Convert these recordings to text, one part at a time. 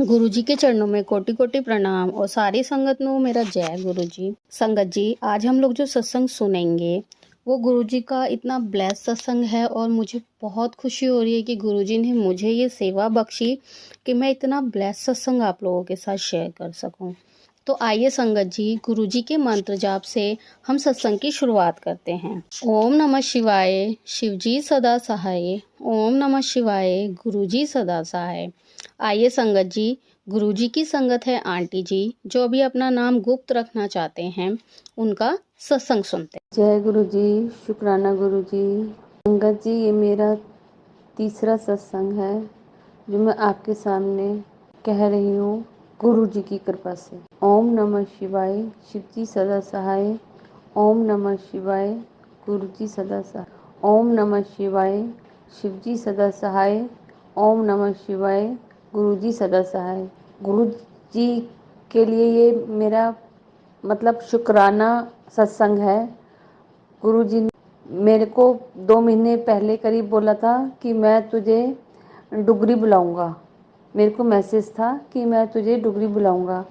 गुरुजी के चरणों में कोटि कोटि प्रणाम और सारी संगत नो मेरा जय गुरुजी। संगत जी, आज हम लोग जो सत्संग सुनेंगे वो गुरुजी का इतना ब्लेस सत्संग है और मुझे बहुत खुशी हो रही है कि गुरुजी ने मुझे ये सेवा बख्शी कि मैं इतना ब्लेस सत्संग आप लोगों के साथ शेयर कर सकूं। तो आइए संगत जी, गुरुजी के मंत्र जाप से हम सत्संग की शुरुआत करते हैं। ओम नमः शिवाय, शिवजी सदा सहाय। ओम नमः शिवाय, गुरुजी सदा सहाय। आइए संगत जी, गुरुजी की संगत है आंटी जी, जो भी अपना नाम गुप्त रखना चाहते हैं, उनका सत्संग सुनते हैं। जय गुरु जी, शुक्राना गुरु जी। संगत जी, ये मेरा तीसरा सत्संग है जो मैं आपके सामने कह रही हूँ गुरु जी की कृपा से। ओम नमः शिवाय, शिव जी सदा सहाय। ओम नमः शिवाय, गुरु जी सदा सहाय। ओम नमः शिवाय, शिव जी सदा सहाय। ओम नमः शिवाय, गुरु जी सदा सहाय। गुरु जी के लिए ये मेरा मतलब शुक्राना सत्संग है। गुरुजी ने मेरे को 2 महीने पहले करीब बोला था कि मैं तुझे डुगरी बुलाऊंगा। मेरे को मैसेज था कि मैं तुझे डुगरी बुलाऊंगा।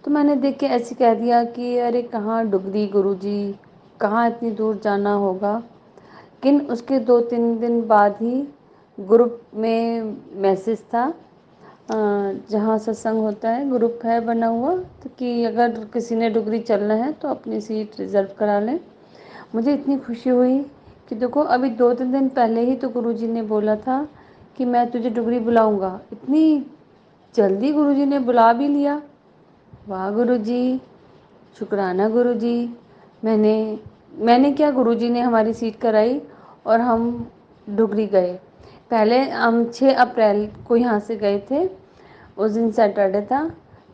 तो मैंने देख के ऐसे कह दिया कि अरे कहाँ डुगरी गुरुजी, कहाँ इतनी दूर जाना होगा। लेकिन उसके 2-3 दिन बाद ही ग्रुप में मैसेज था, जहाँ सत्संग होता है ग्रुप है बना हुआ, तो कि अगर किसी ने डुगरी चलना है तो अपनी सीट रिज़र्व करा लें। मुझे इतनी खुशी हुई कि देखो अभी 2-3 दिन पहले ही तो गुरुजी ने बोला था कि मैं तुझे डुगरी बुलाऊंगा। इतनी जल्दी गुरुजी ने बुला भी लिया। वाह गुरुजी, शुक्राना गुरुजी। मैंने क्या, गुरुजी ने हमारी सीट कराई और हम डुगरी गए। पहले हम 6 अप्रैल को यहाँ से गए थे, उस दिन सैटरडे था।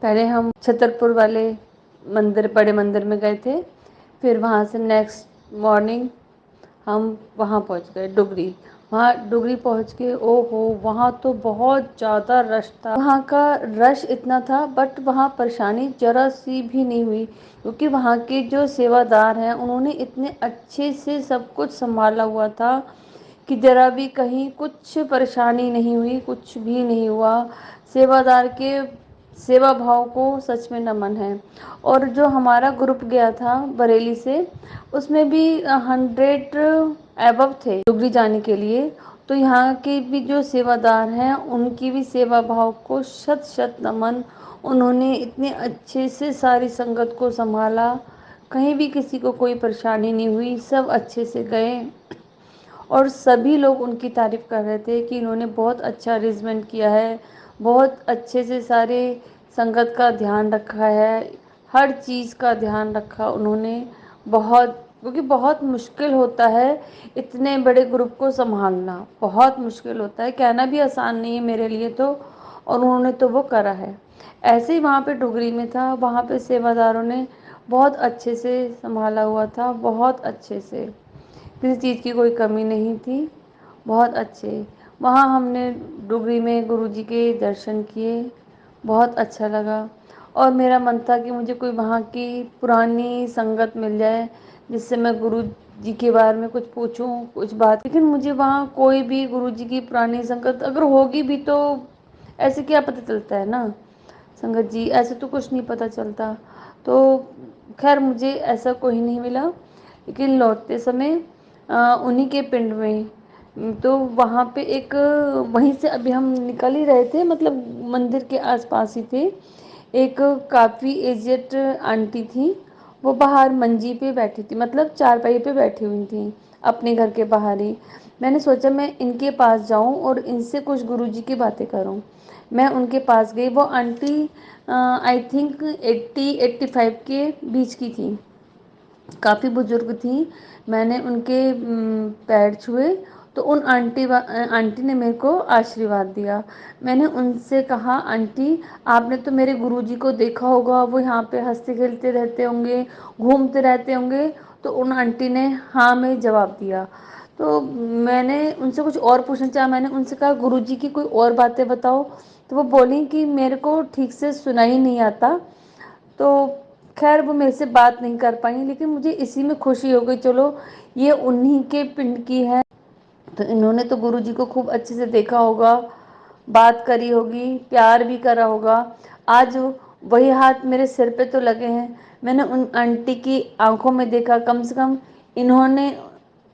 पहले हम छतरपुर वाले मंदिर, बड़े मंदिर में गए थे। फिर वहाँ से नेक्स्ट मॉर्निंग हम वहाँ पहुँच गए डुगरी। वहाँ डुगरी पहुँच के ओहो, वहाँ तो बहुत ज़्यादा रश था। वहाँ का रश इतना था बट वहाँ परेशानी ज़रा सी भी नहीं हुई, क्योंकि वहाँ के जो सेवादार हैं उन्होंने इतने अच्छे से सब कुछ संभाला हुआ था कि ज़रा भी कहीं कुछ परेशानी नहीं हुई, कुछ भी नहीं हुआ। सेवादार के सेवा भाव को सच में नमन है। और जो हमारा ग्रुप गया था बरेली से, उसमें भी 100 एबव थे डुगरी जाने के लिए। तो यहाँ के भी जो सेवादार हैं उनकी भी सेवा भाव को शत शत नमन। उन्होंने इतने अच्छे से सारी संगत को संभाला, कहीं भी किसी को कोई परेशानी नहीं हुई, सब अच्छे से गए। और सभी लोग उनकी तारीफ़ कर रहे थे कि इन्होंने बहुत अच्छा अरेंजमेंट किया है, बहुत अच्छे से सारे संगत का ध्यान रखा है, हर चीज़ का ध्यान रखा उन्होंने। बहुत, क्योंकि बहुत मुश्किल होता है इतने बड़े ग्रुप को संभालना, बहुत मुश्किल होता है, कहना भी आसान नहीं है मेरे लिए तो, और उन्होंने तो वो करा है। ऐसे ही वहाँ पे डुगरी में था, वहाँ पे सेवादारों ने बहुत अच्छे से संभाला हुआ था, बहुत अच्छे से, किसी चीज़ की कोई कमी नहीं थी, बहुत अच्छे। वहाँ हमने डुगरी में गुरुजी के दर्शन किए, बहुत अच्छा लगा। और मेरा मन था कि मुझे कोई वहाँ की पुरानी संगत मिल जाए जिससे मैं गुरु जी के बारे में कुछ पूछूं, कुछ बात। लेकिन मुझे वहाँ कोई भी गुरु जी की पुरानी संगत अगर होगी भी तो ऐसे क्या पता चलता है ना संगत जी, ऐसे तो कुछ नहीं पता चलता। तो खैर मुझे ऐसा कोई नहीं मिला। लेकिन लौटते समय उन्हीं के पिंड में, तो वहाँ पे एक, वहीं से अभी हम निकल ही रहे थे, मतलब मंदिर के आसपास ही थे। एक काफ़ी एजेड आंटी थी, वो बाहर मंजी पे बैठी थी, मतलब चारपाई पे बैठी हुई थी अपने घर के बाहर ही। मैंने सोचा मैं इनके पास जाऊं और इनसे कुछ गुरुजी की बातें करूं। मैं उनके पास गई। वो आंटी आई थिंक 80-85 के बीच की थी, काफ़ी बुजुर्ग थी। मैंने उनके पैर छुए तो उन आंटी ने मेरे को आशीर्वाद दिया। मैंने उनसे कहा, आंटी आपने तो मेरे गुरुजी को देखा होगा, वो यहाँ पे हंसते खेलते रहते होंगे, घूमते रहते होंगे। तो उन आंटी ने हाँ में जवाब दिया। तो मैंने उनसे कुछ और पूछना चाहा। मैंने उनसे कहा गुरुजी की कोई और बातें बताओ। तो वो बोली कि मेरे को ठीक से सुना ही नहीं आता। तो खैर वो मेरे से बात नहीं कर पाई, लेकिन मुझे इसी में खुशी हो गई, चलो ये उन्हीं के पिंड की है, तो इन्होंने तो गुरुजी को खूब अच्छे से देखा होगा। बात करी होगी, प्यार भी करा होगा। आज वही हाथ मेरे सिर पे तो लगे हैं। मैंने उन आंटी की आंखों में देखा, कम से कम इन्होंने,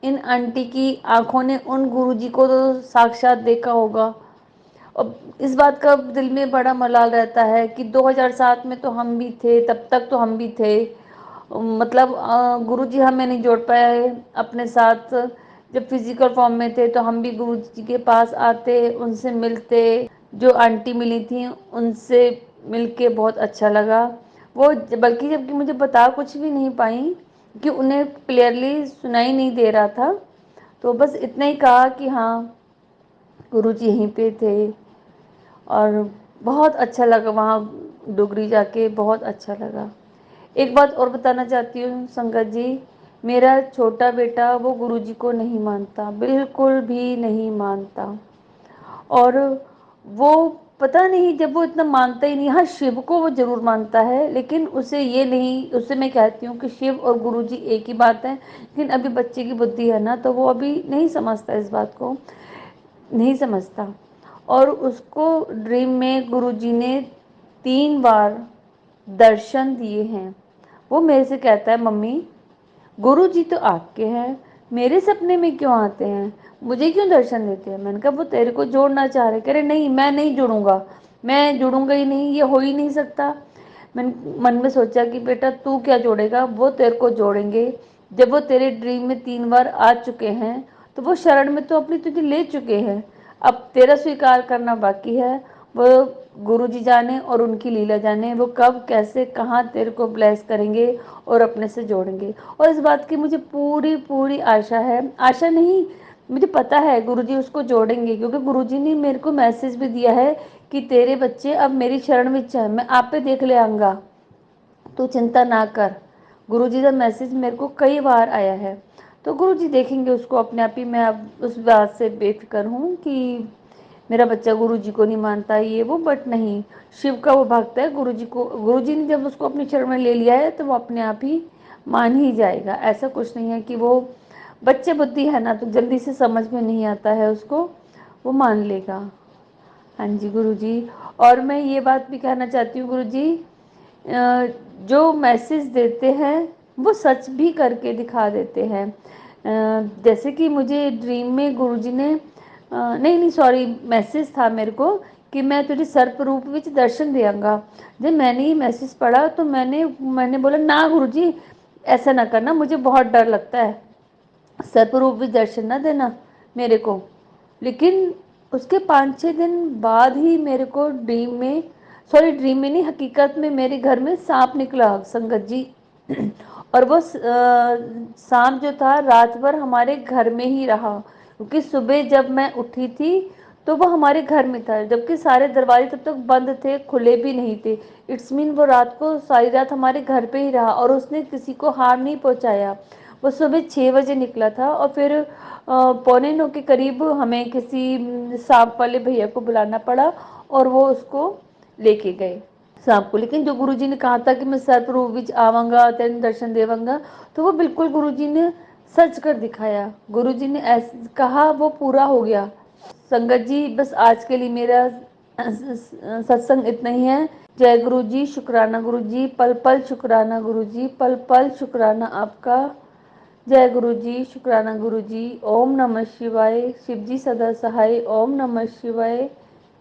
इन आंटी की आंखों ने उन गुरुजी को तो साक्षात देखा होगा। और इस बात का दिल में बड़ा मलाल रहता है कि 2007 में तो हम भी थे, तब तक तो हम भी थे। मतलब गुरुजी हमें नहीं जोड़ पाए अपने साथ। जब फिजिकल फॉर्म में थे तो हम भी गुरुजी के पास आते, उनसे मिलते। जो आंटी मिली थी उनसे मिलके बहुत अच्छा लगा। वो बल्कि जबकि मुझे बता कुछ भी नहीं पाई कि उन्हें क्लियरली सुनाई नहीं दे रहा था, तो बस इतना ही कहा कि हाँ गुरुजी यहीं पे थे। और बहुत अच्छा लगा वहाँ डुगरी जाके, बहुत अच्छा लगा। एक बात और बताना चाहती हूँ संगत जी, मेरा छोटा बेटा वो गुरुजी को नहीं मानता, बिल्कुल भी नहीं मानता। और वो पता नहीं, जब वो इतना मानता ही नहीं, हाँ शिव को वो जरूर मानता है, लेकिन उसे ये नहीं, उसे मैं कहती हूँ कि शिव और गुरुजी एक ही बात है। लेकिन अभी बच्चे की बुद्धि है ना, तो वो अभी नहीं समझता, इस बात को नहीं समझता। और उसको ड्रीम में गुरुजी ने 3 बार दर्शन दिए हैं। वो मेरे से कहता है, मम्मी गुरुजी तो आपके हैं, मेरे सपने में क्यों आते हैं, मुझे क्यों दर्शन देते हैं। मैंने कहा वो तेरे को जोड़ना चाह रहे। कह रहे नहीं, मैं नहीं जुड़ूंगा, मैं जुड़ूंगा ही नहीं, ये हो ही नहीं सकता। मैंने मन में सोचा कि बेटा तू क्या जोड़ेगा, वो तेरे को जोड़ेंगे। जब वो तेरे ड्रीम में 3 बार आ चुके हैं तो वो शरण में तो अपनी तुझे ले चुके हैं, अब तेरा स्वीकार करना बाकी है। वो गुरुजी जाने और उनकी लीला जाने, वो कब कैसे कहाँ तेरे को ब्लेस करेंगे और अपने से जोड़ेंगे। और इस बात की मुझे पूरी पूरी आशा है, आशा नहीं, मुझे पता है गुरुजी उसको जोड़ेंगे, क्योंकि गुरुजी ने मेरे को मैसेज भी दिया है कि तेरे बच्चे अब मेरी शरण में है, मैं आप पे देख ले आऊँगा, तू चिंता ना कर। गुरुजी का मैसेज मेरे को कई बार आया है, तो गुरुजी देखेंगे उसको अपने आप ही। मैं अब उस बात से बेफिक्र हूँ कि मेरा बच्चा गुरुजी को नहीं मानता ये वो, बट नहीं, शिव का वो भक्त है। गुरुजी को, गुरुजी ने जब उसको अपनी शरण में ले लिया है तो वो अपने आप ही मान ही जाएगा। ऐसा कुछ नहीं है कि वो, बच्चे बुद्धि है ना, तो जल्दी से समझ में नहीं आता है उसको, वो मान लेगा। हाँ जी गुरुजी। और मैं ये बात भी कहना चाहती हूँ गुरुजी, जो मैसेज देते हैं वो सच भी करके दिखा देते हैं। जैसे कि मुझे ड्रीम में गुरुजी ने नहीं नहीं सॉरी, मैसेज था मेरे को कि मैं तुझे सर्प रूप विच दर्शन देंगा। जब मैंने ये मैसेज पढ़ा तो मैंने बोला ना गुरुजी, ऐसा ना करना, मुझे बहुत डर लगता है, सर्प रूप विच दर्शन ना देना मेरे को। लेकिन उसके 5-6 दिन बाद ही मेरे को ड्रीम में, सॉरी ड्रीम में नहीं, हकीकत में मेरे घर में सांप निकला संगत जी। और वो सांप जो था रात भर हमारे घर में ही रहा, क्योंकि सुबह जब मैं उठी थी तो वो हमारे घर में था, जबकि सारे दरवाजे तब तक बंद थे, खुले भी नहीं थे। इट्स मीन वो रात को सारी रात हमारे घर पे ही रहा और उसने किसी को हार्म नहीं पहुंचाया। वो सुबह 6 बजे निकला था और फिर 8:45 के करीब हमें किसी सांप वाले भैया को बुलाना पड़ा और वो उसको लेके गए सांप को। लेकिन जो गुरुजी ने कहा था कि मैं सर्प रूप विच आवांगा, तेन दर्शन देवांगा, तो वो बिल्कुल गुरुजी ने सच कर दिखाया। गुरुजी ने ऐसे कहा, वो पूरा हो गया। संगत जी बस आज के लिए मेरा सत्संग इतना ही है। जय गुरु जी, शुक्राना गुरु जी, पल पल शुक्राना गुरु जी, पल पल शुक्राना आपका। जय गुरु जी, शुक्राना गुरु जी। ओम नमः शिवाय, शिव जी सदा सहाय। ओम नमः शिवाय,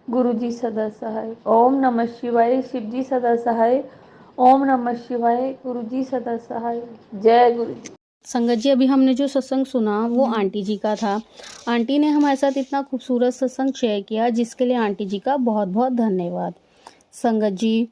गुरु जी सदा सहाय। ओम नमः शिवाय, शिव जी सदा सहाय। ओम नमः शिवाय, गुरु जी सदा सहाय। जय गुरु जी। संगत जी अभी हमने जो सत्संग सुना वो आंटी जी का था। आंटी ने हमारे साथ इतना खूबसूरत सत्संग शेयर किया, जिसके लिए आंटी जी का बहुत बहुत धन्यवाद। संगत जी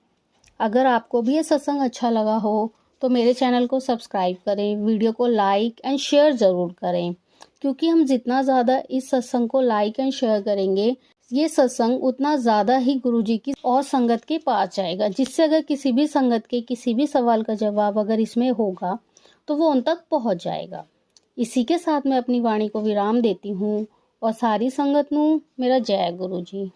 अगर आपको भी ये सत्संग अच्छा लगा हो तो मेरे चैनल को सब्सक्राइब करें, वीडियो को लाइक एंड शेयर ज़रूर करें, क्योंकि हम जितना ज़्यादा इस सत्संग को लाइक एंड शेयर करेंगे, ये सत्संग उतना ज़्यादा ही गुरुजी की और संगत के पास जाएगा, जिससे अगर किसी भी संगत के किसी भी सवाल का जवाब अगर इसमें होगा तो वो उन तक पहुंच जाएगा। इसी के साथ मैं अपनी वाणी को विराम देती हूँ और सारी संगत नू मेरा जय गुरु जी।